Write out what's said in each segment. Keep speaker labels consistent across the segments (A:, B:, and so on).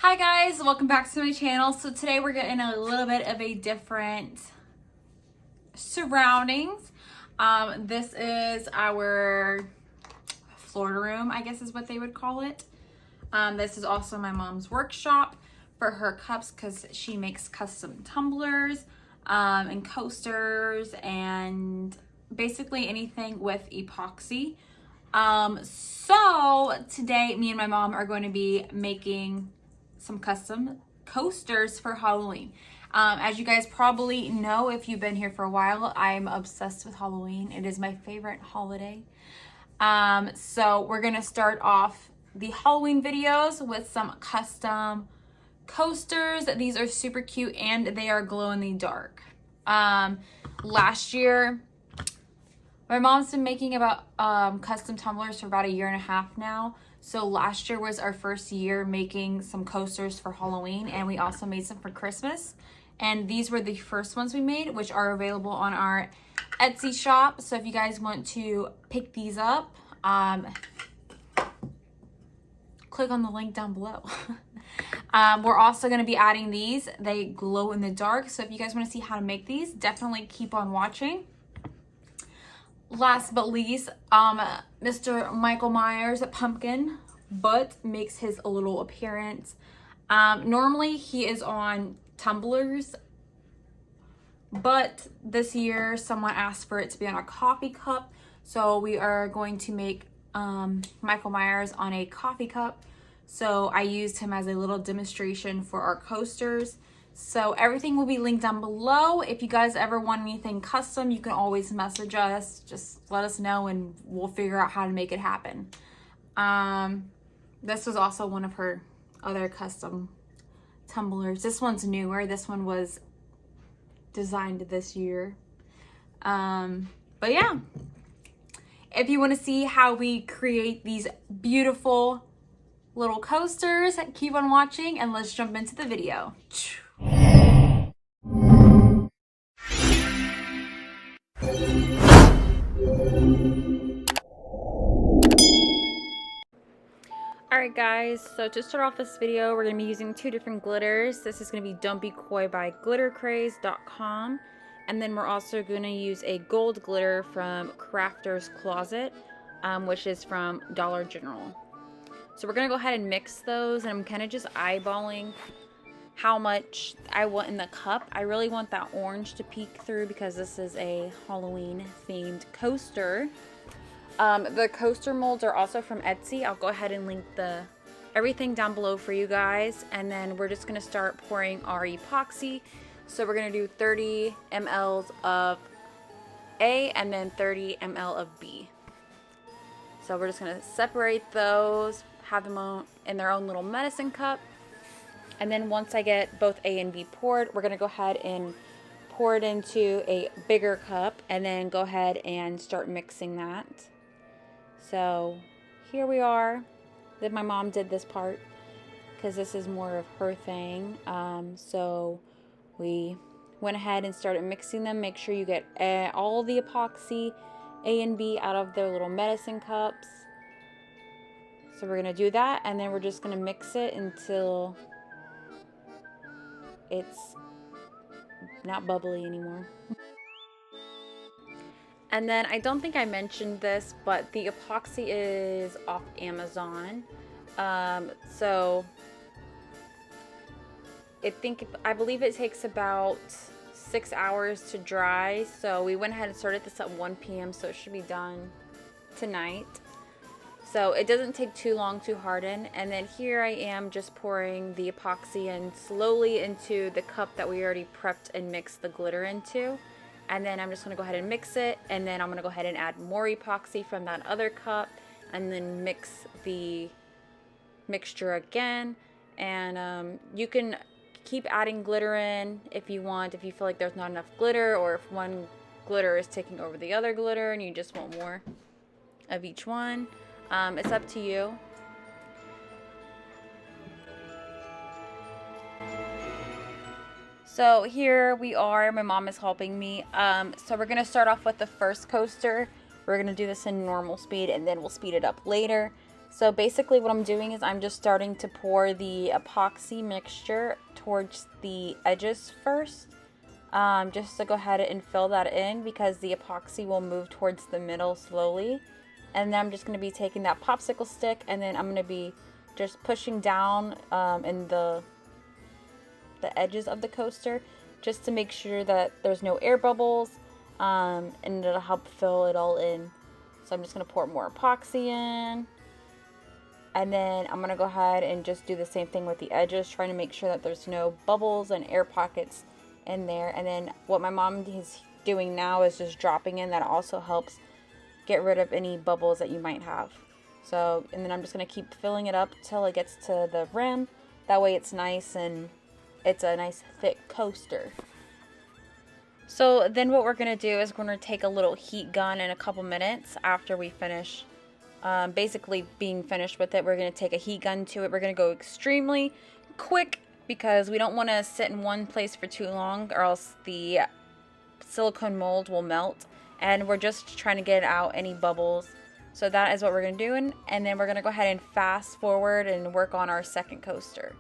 A: Hi guys, welcome back to my channel. So today we're getting a little bit of a different surroundings. This is our Florida room, I guess is what they would call it. This is also my mom's workshop for her cups because she makes custom tumblers and coasters and basically anything with epoxy. So today me and my mom are going to be making some custom coasters for Halloween. As you guys probably know, if you've been here for a while, I'm obsessed with Halloween. It is my favorite holiday. So we're gonna start off the Halloween videos with some custom coasters. These are super cute and they are glow in the dark. Last year, my mom's been making about custom tumblers for about 1.5 years now. So last year was our first year making some coasters for Halloween, and we also made some for Christmas. And these were the first ones we made, which are available on our Etsy shop. So if you guys want to pick these up, click on the link down below. We're also going to be adding these. They glow in the dark. So if you guys want to see how to make these, definitely keep on watching. Last but least, Mr. Michael Myers at Pumpkin Butt makes his little appearance. Normally he is on tumblers, but this year someone asked for it to be on a coffee cup. So we are going to make Michael Myers on a coffee cup. So I used him as a little demonstration for our coasters. So everything will be linked down below. If you guys ever want anything custom, you can always message us. Just let us know and we'll figure out how to make it happen. This was also one of her other custom tumblers. This one's newer. This one was designed this year. But yeah, if you want to see how we create these beautiful little coasters, keep on watching and let's jump into the video. Alright guys, so to start off this video, we're going to be using 2 different glitters. This is going to be Don't Be Coy by glittercraze.com, and then we're also going to use a gold glitter from Crafter's Closet, which is from Dollar General. So we're going to go ahead and mix those, and I'm kind of just eyeballing how much I want in the cup. I really want that orange to peek through because this is a Halloween themed coaster. The coaster molds are also from Etsy. I'll go ahead and link everything down below for you guys. And then we're just going to start pouring our epoxy. So we're going to do 30 ml of A and then 30 ml of B. So we're just going to separate those, have them in their own little medicine cup. And then once I get both A and B poured, we're going to go ahead and pour it into a bigger cup and then go ahead and start mixing that. So here we are. Then my mom did this part because this is more of her thing. So we went ahead and started mixing them. Make sure you get all the epoxy A and B out of their little medicine cups. So we're going to do that, and then we're just going to mix it until it's not bubbly anymore. And then I don't think I mentioned this, but the epoxy is off Amazon. So I believe it takes about 6 hours to dry. So we went ahead and started this at 1 p.m. so it should be done tonight. So it doesn't take too long to harden. And then here I am just pouring the epoxy in slowly into the cup that we already prepped and mixed the glitter into. And then I'm just going to go ahead and mix it. And then I'm going to go ahead and add more epoxy from that other cup. And then mix the mixture again. And you can keep adding glitter in if you want. If you feel like there's not enough glitter, or if one glitter is taking over the other glitter and you just want more of each one. It's up to you. So here we are. My mom is helping me. So we're going to start off with the first coaster. We're going to do this in normal speed and then we'll speed it up later. So basically what I'm doing is I'm just starting to pour the epoxy mixture towards the edges first, just to go ahead and fill that in, because the epoxy will move towards the middle slowly. And then I'm just going to be taking that popsicle stick, and then I'm going to be just pushing down in the edges of the coaster, just to make sure that there's no air bubbles, and it'll help fill it all in. So I'm just going to pour more epoxy in. And then I'm going to go ahead and just do the same thing with the edges, trying to make sure that there's no bubbles and air pockets in there. And then what my mom is doing now is just dropping in. That also helps get rid of any bubbles that you might have. So, and then I'm just going to keep filling it up till it gets to the rim. That way it's nice, and it's a nice thick coaster. So then what we're going to do is we're going to take a little heat gun in a couple minutes after we finish basically being finished with it. We're going to take a heat gun to it. We're going to go extremely quick because we don't want to sit in one place for too long, or else the silicone mold will melt, and we're just trying to get out any bubbles. So that is what we're going to do, and then we're going to go ahead and fast forward and work on our second coaster.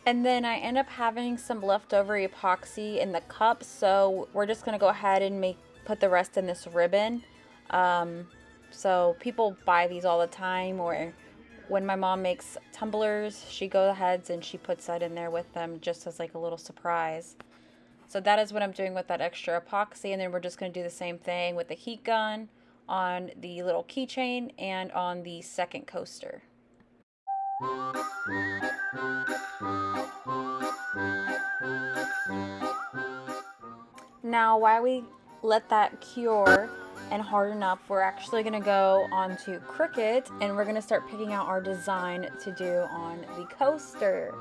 A: And then I end up having some leftover epoxy in the cup, so we're just going to go ahead and put the rest in this ribbon. So people buy these all the time, or when my mom makes tumblers, she goes ahead and she puts that in there with them just as like a little surprise. So that is what I'm doing with that extra epoxy, and then we're just going to do the same thing with the heat gun on the little keychain and on the second coaster. Now, while we let that cure and harden up, we're actually going to go on to Cricut, and we're going to start picking out our design to do on the coaster.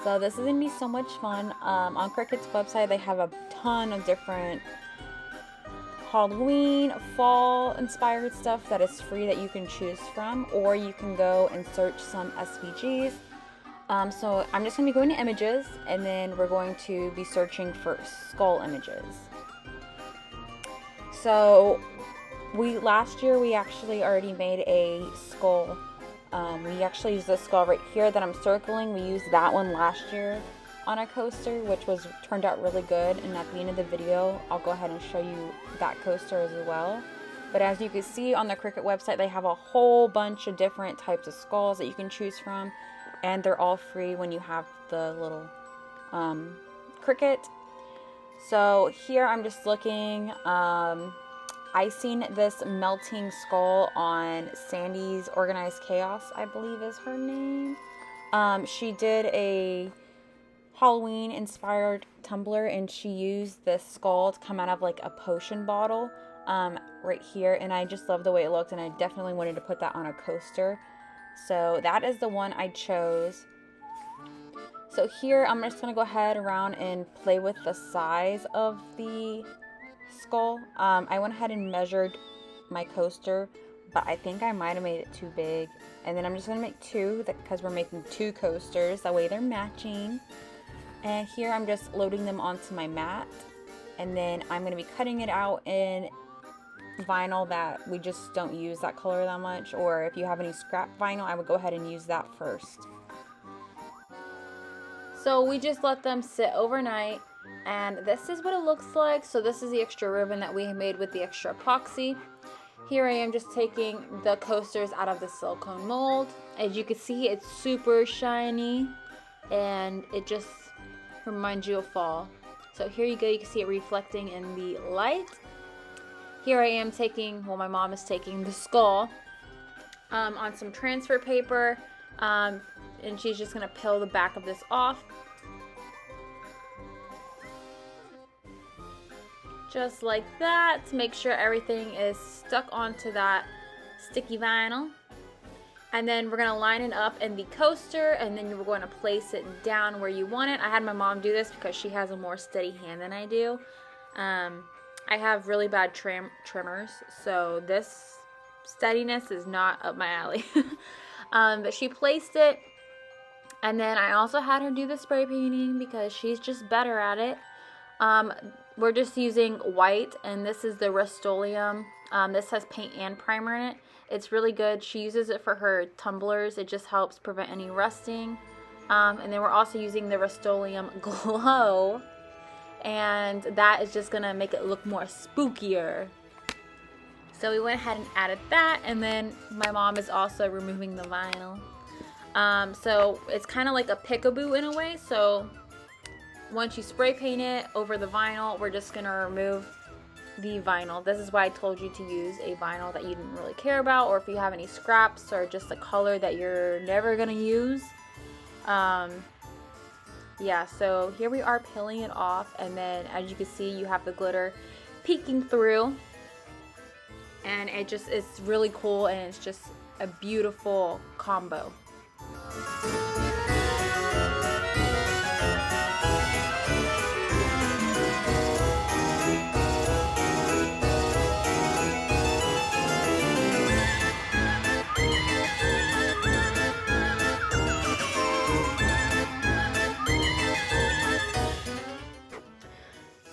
A: So this is going to be so much fun. On Cricut's website, they have a ton of different Halloween, fall inspired stuff that is free that you can choose from, or you can go and search some SVGs. So I'm just going to be going to images, and then we're going to be searching for skull images. So last year we actually already made a skull. We actually used this skull right here that I'm circling. We used that one last year on a coaster, which turned out really good. And at the end of the video, I'll go ahead and show you that coaster as well. But as you can see on the Cricut website, they have a whole bunch of different types of skulls that you can choose from. And they're all free when you have the little Cricut. So here I'm just looking. I seen this melting skull on Sandy's Organized Chaos, I believe is her name. She did a Halloween inspired tumbler, and she used this skull to come out of like a potion bottle right here, and I just love the way it looked, and I definitely wanted to put that on a coaster. So that is the one I chose. So here I'm just going to go ahead around and play with the size of the skull. I went ahead and measured my coaster, but I think I might have made it too big. And then I'm just going to make two, because we're making two coasters. That way they're matching. And here I'm just loading them onto my mat. And then I'm going to be cutting it out in vinyl that we just don't use that color that much, or if you have any scrap vinyl, I would go ahead and use that first. So we just let them sit overnight, and this is what it looks like. So this is the extra ribbon that we made with the extra epoxy. Here I am just taking the coasters out of the silicone mold. As you can see, it's super shiny, and it just reminds you of fall. So here you go, you can see it reflecting in the light. Here I am taking, well, my mom is taking the skull on some transfer paper. and she's just gonna peel the back of this off. Just like that, to make sure everything is stuck onto that sticky vinyl. And then we're going to line it up in the coaster, and then we're going to place it down where you want it. I had my mom do this because she has a more steady hand than I do. I have really bad tremors, so this steadiness is not up my alley. But she placed it, and then I also had her do the spray painting because she's just better at it. We're just using white, and this is the Rust-Oleum. This has paint and primer in it. It's really good. She uses it for her tumblers. It just helps prevent any rusting. And then we're also using the Rust-Oleum Glow, and that is just gonna make it look more spookier. So we went ahead and added that, and then my mom is also removing the vinyl. So it's kind of like a peekaboo in a way. So once you spray paint it over the vinyl, we're just gonna remove the vinyl. This is why I told you to use a vinyl that you didn't really care about, or if you have any scraps or just a color that you're never gonna use. Yeah, so here we are peeling it off, and then as you can see, you have the glitter peeking through, and it's really cool, and it's just a beautiful combo.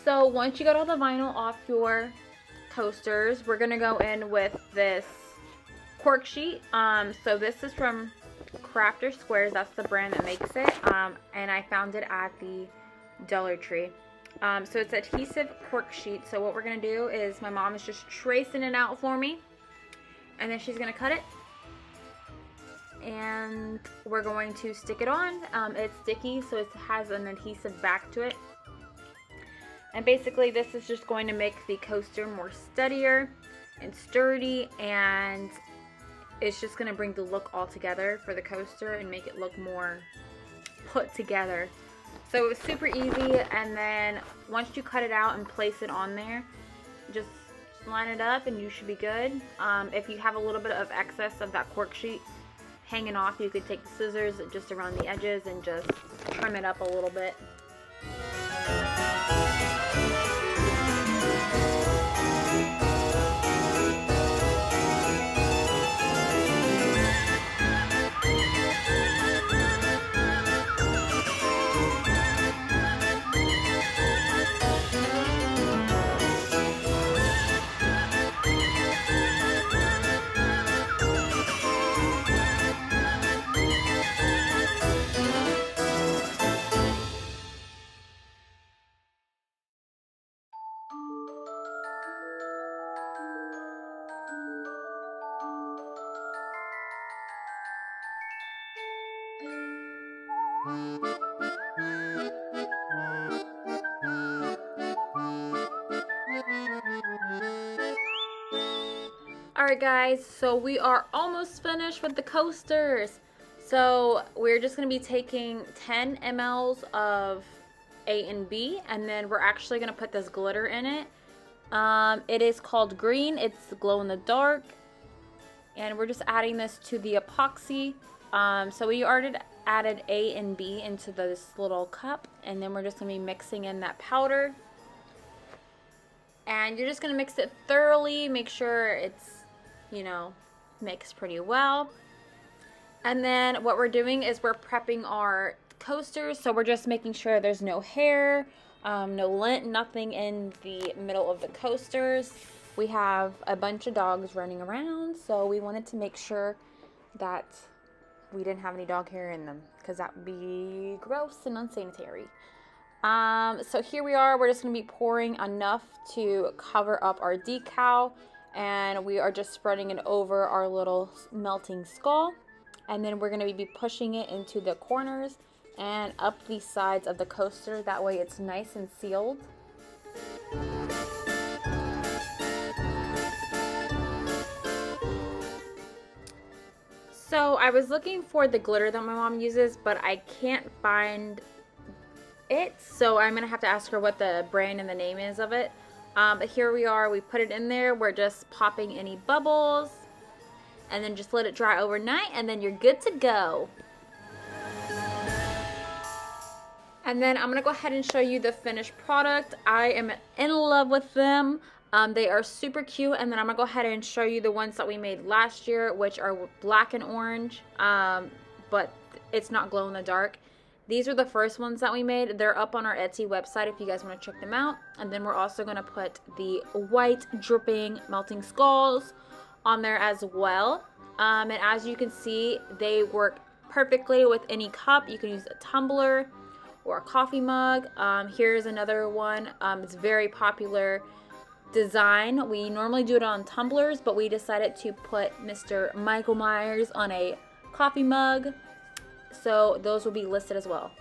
A: So once you got all the vinyl off your coasters, we're gonna go in with this Cork Sheet. So this is from Crafter Squares. That's the brand that makes it. And I found it at the Dollar Tree. So it's adhesive Cork Sheet. So what we're gonna do is my mom is just tracing it out for me, and then she's gonna cut it, and we're going to stick it on. It's sticky, so it has an adhesive back to it. And basically this is just going to make the coaster more steadier and sturdy, and it's just going to bring the look all together for the coaster and make it look more put together. So it was super easy, and then once you cut it out and place it on there, just line it up and you should be good. If you have a little bit of excess of that Cork Sheet hanging off, you could take the scissors just around the edges and just trim it up a little bit. Alright guys, so we are almost finished with the coasters. So we're just going to be taking 10 mLs of A and B, and then we're actually going to put this glitter in it. It is called green. It's glow in the dark, and we're just adding this to the epoxy. So we already added A and B into this little cup, and then we're just going to be mixing in that powder. And you're just going to mix it thoroughly, make sure it's, you know, mixed pretty well. And then what we're doing is we're prepping our coasters. So we're just making sure there's no hair, no lint, nothing in the middle of the coasters. We have a bunch of dogs running around, so we wanted to make sure that we didn't have any dog hair in them, because that would be gross and unsanitary. So here we are. We're just going to be pouring enough to cover up our decal, and we are just spreading it over our little melting skull, and then we're going to be pushing it into the corners and up the sides of the coaster. That way it's nice and sealed. So I was looking for the glitter that my mom uses, but I can't find it. So I'm gonna have to ask her what the brand and the name is of it. But here we are, we put it in there. We're just popping any bubbles and then just let it dry overnight and then you're good to go. And then I'm gonna go ahead and show you the finished product. I am in love with them. They are super cute. And then I'm gonna go ahead and show you the ones that we made last year, which are black and orange, but it's not glow in the dark. These are the first ones that we made. They're up on our Etsy website if you guys wanna check them out. And then we're also gonna put the white dripping melting skulls on there as well. And as you can see, they work perfectly with any cup. You can use a tumbler or a coffee mug. Here's another one. It's very popular design. We normally do it on tumblers, but we decided to put Mr. Michael Myers on a coffee mug. So those will be listed as well.